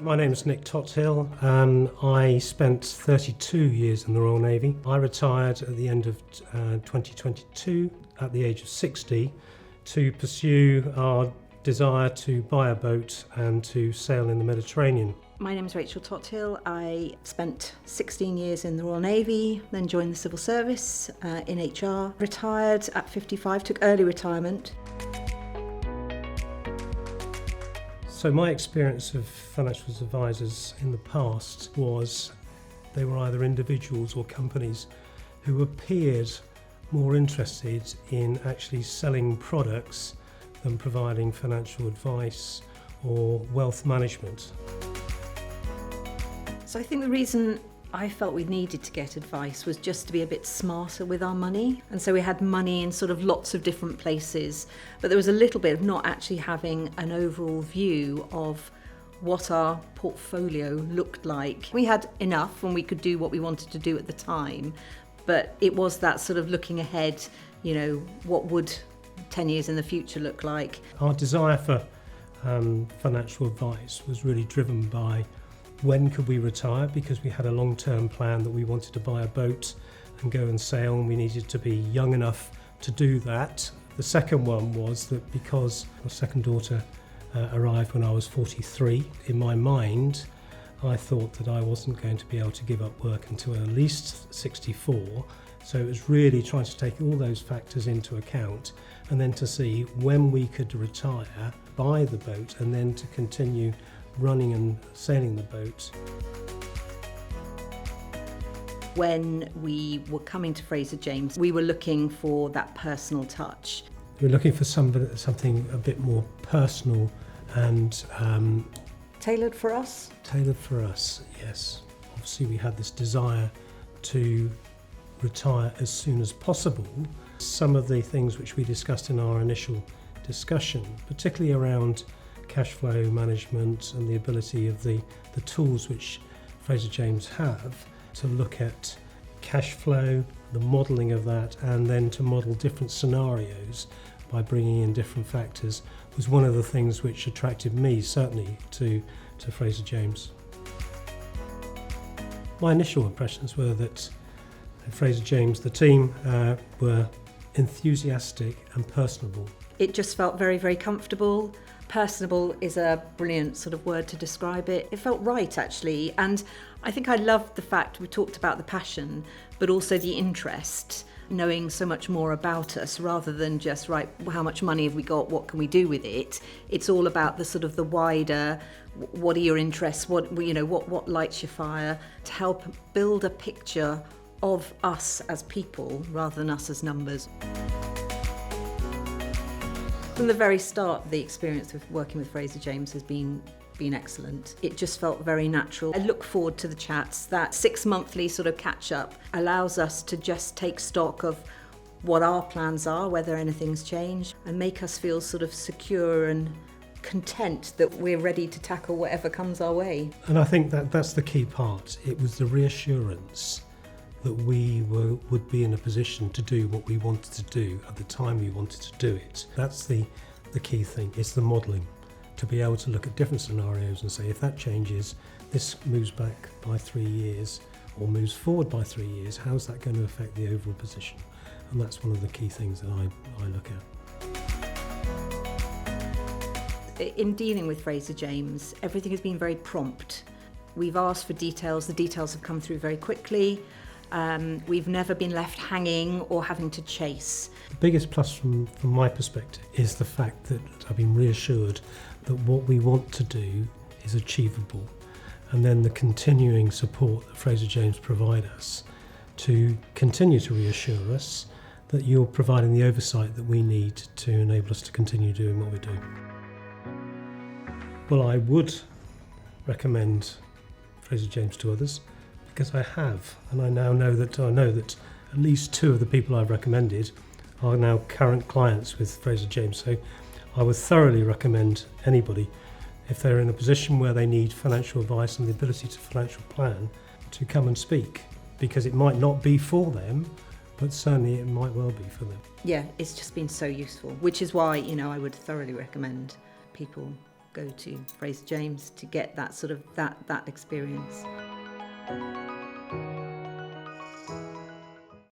My name is Nick Tothill. I spent 32 years in the Royal Navy. I retired at the end of 2022 at the age of 60 to pursue our desire to buy a boat and to sail in the Mediterranean. My name is Rahcel Tothill. I spent 16 years in the Royal Navy, then joined the Civil Service in HR, retired at 55, took early retirement. So my experience of financial advisors in the past was they were either individuals or companies who appeared more interested in actually selling products than providing financial advice or wealth management. So I think the reason I felt we needed to get advice was just to be a bit smarter with our money. And so we had money in sort of lots of different places, but there was a little bit of not actually having an overall view of what our portfolio looked like. We had enough and we could do what we wanted to do at the time, but it was that sort of looking ahead, what would 10 years in the future look like? Our desire for financial advice was really driven by when could we retire, because we had a long-term plan that we wanted to buy a boat and go and sail, and we needed to be young enough to do that. The second one was that because my second daughter arrived when I was 43, in my mind I thought that I wasn't going to be able to give up work until at least 64. So it was really trying to take all those factors into account and then to see when we could retire, buy the boat, and then to continue running and sailing the boat. When we were coming to Fraser James, we were looking for that personal touch. We were looking for something a bit more personal and Tailored for us? Tailored for us, yes. Obviously we had this desire to retire as soon as possible. Some of the things which we discussed in our initial discussion, particularly around cash flow management and the ability of the tools which Fraser James have to look at cash flow, the modelling of that, and then to model different scenarios by bringing in different factors, was one of the things which attracted me certainly to Fraser James. My initial impressions were that at Fraser James, the team were enthusiastic and personable. It just felt very, very comfortable. Personable is a brilliant sort of word to describe it. It felt right, actually. And I think I loved the fact we talked about the passion, but also the interest, knowing so much more about us rather than just, right, how much money have we got, what can we do with it? It's all about the sort of the wider, what are your interests, what lights your fire, to help build a picture of us as people rather than us as numbers. From the very start, the experience with working with Fraser James has been excellent. It just felt very natural. I look forward to the chats. That 6-monthly sort of catch-up allows us to just take stock of what our plans are, whether anything's changed, and make us feel sort of secure and content that we're ready to tackle whatever comes our way. And I think that's the key part. It was the reassurance that we would be in a position to do what we wanted to do at the time we wanted to do it. That's the key thing. It's the modelling, to be able to look at different scenarios and say, if that changes, this moves back by 3 years or moves forward by 3 years, how's that going to affect the overall position? And that's one of the key things that I look at. In dealing with Fraser James, everything has been very prompt. We've asked for details, the details have come through very quickly. We've never been left hanging or having to chase. The biggest plus from my perspective is the fact that I've been reassured that what we want to do is achievable, and then the continuing support that Fraser James provide us to continue to reassure us that you're providing the oversight that we need to enable us to continue doing what we do. Well, I would recommend Fraser James to others, because I have, and I know that at least 2 of the people I've recommended are now current clients with Fraser James. So I would thoroughly recommend anybody, if they're in a position where they need financial advice and the ability to financial plan, to come and speak, because it might not be for them, but certainly it might well be for them. Yeah, it's just been so useful, which is why, I would thoroughly recommend people go to Fraser James to get that sort of that experience.